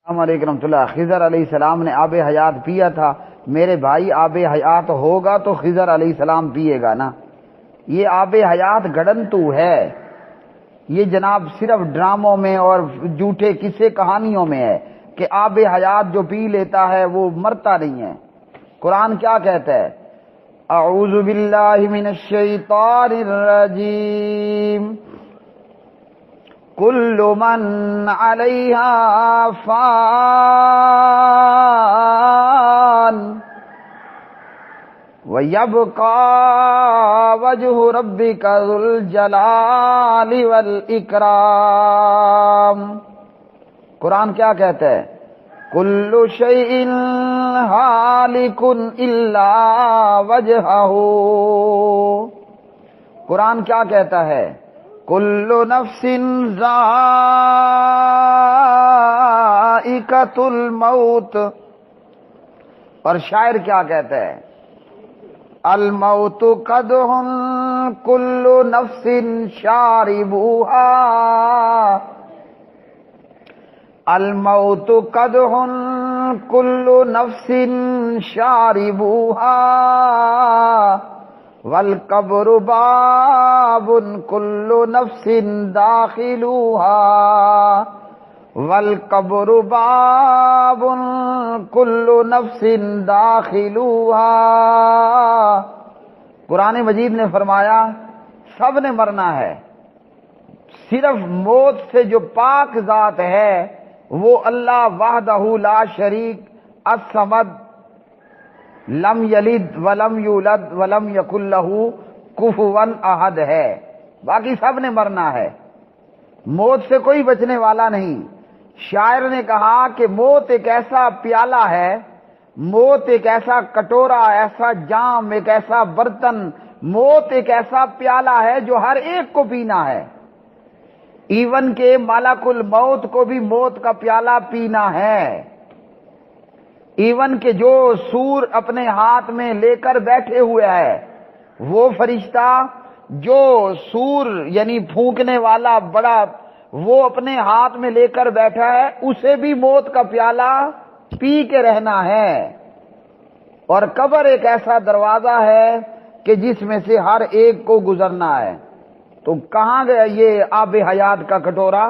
السلام علیکم رحمۃ اللہ۔ خضر علیہ السلام نے آب حیات پیا تھا، میرے بھائی آب حیات ہوگا تو خضر علیہ السلام پیے گا نا۔ یہ آب حیات گڑنتو ہے، یہ جناب صرف ڈراموں میں اور جھوٹے قصے کہانیوں میں ہے کہ آب حیات جو پی لیتا ہے وہ مرتا نہیں ہے۔ قرآن کیا کہتا ہے؟ اعوذ باللہ من الشیطان الرجیم، کل من علیہا فان وَيَبْقَى وَجْهُ رَبِّكَ ذُو الْجَلَالِ وَالْإِكْرَامِ۔ قرآن کیا کہتا ہے؟ كُلُّ شَيْءٍ هَالِكٌ إِلَّا وَجْهَهُ۔ قرآن کیا کہتا ہے؟ كُلُّ نَفْسٍ ذَائِقَةُ الْمَوْتِ۔ اور شاعر کیا کہتا ہے؟ الموت قدح کل نفس شاربوہا، الموت قدح کل نفس شاربوہا، والقبر باب کل نفس داخلوہا، والقبر باب کل نفس داخلوہا۔ قرآن مجید نے فرمایا سب نے مرنا ہے، صرف موت سے جو پاک ذات ہے وہ اللہ وحدہ لا شریک الصمد لم یلد ولم یولد ولم یکن لہ کفوا احد ہے۔ باقی سب نے مرنا ہے، موت سے کوئی بچنے والا نہیں۔ شاعر نے کہا کہ موت ایک ایسا پیالہ ہے، موت ایک ایسا کٹورا، ایسا جام، ایک ایسا برتن، موت ایک ایسا پیالہ ہے جو ہر ایک کو پینا ہے، ایون کہ ملک الموت کو بھی موت کا پیالہ پینا ہے، ایون کہ جو سور اپنے ہاتھ میں لے کر بیٹھے ہوئے ہے، وہ فرشتہ جو سور یعنی پھونکنے والا بڑا وہ اپنے ہاتھ میں لے کر بیٹھا ہے، اسے بھی موت کا پیالہ پی کے رہنا ہے۔ اور قبر ایک ایسا دروازہ ہے کہ جس میں سے ہر ایک کو گزرنا ہے۔ تو کہاں گیا یہ آب حیات کا کٹورا؟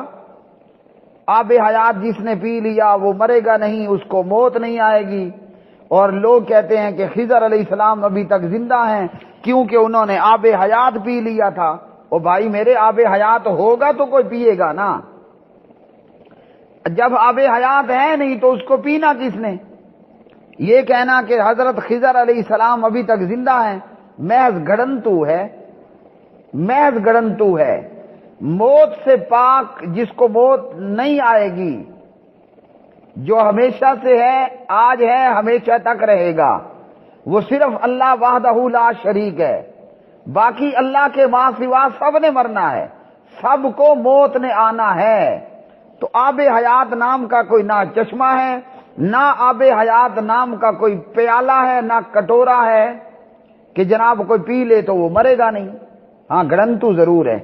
آب حیات جس نے پی لیا وہ مرے گا نہیں، اس کو موت نہیں آئے گی۔ اور لوگ کہتے ہیں کہ خضر علیہ السلام ابھی تک زندہ ہیں کیونکہ انہوں نے آب حیات پی لیا تھا۔ او بھائی میرے، آب حیات ہوگا تو کوئی پیے گا نا، جب آب حیات ہے نہیں تو اس کو پینا کس نے؟ یہ کہنا کہ حضرت خضر علیہ السلام ابھی تک زندہ ہیں محض گڑنتو ہے، محض گڑنتو ہے۔ موت سے پاک جس کو موت نہیں آئے گی، جو ہمیشہ سے ہے، آج ہے، ہمیشہ تک رہے گا، وہ صرف اللہ وحدہ لا شریک ہے۔ باقی اللہ کے ماں سوا سب نے مرنا ہے، سب کو موت نے آنا ہے۔ تو آب حیات نام کا کوئی نہ چشمہ ہے، نہ آب حیات نام کا کوئی پیالہ ہے، نہ کٹورا ہے کہ جناب کوئی پی لے تو وہ مرے گا نہیں۔ ہاں گڑنتو ضرور ہے۔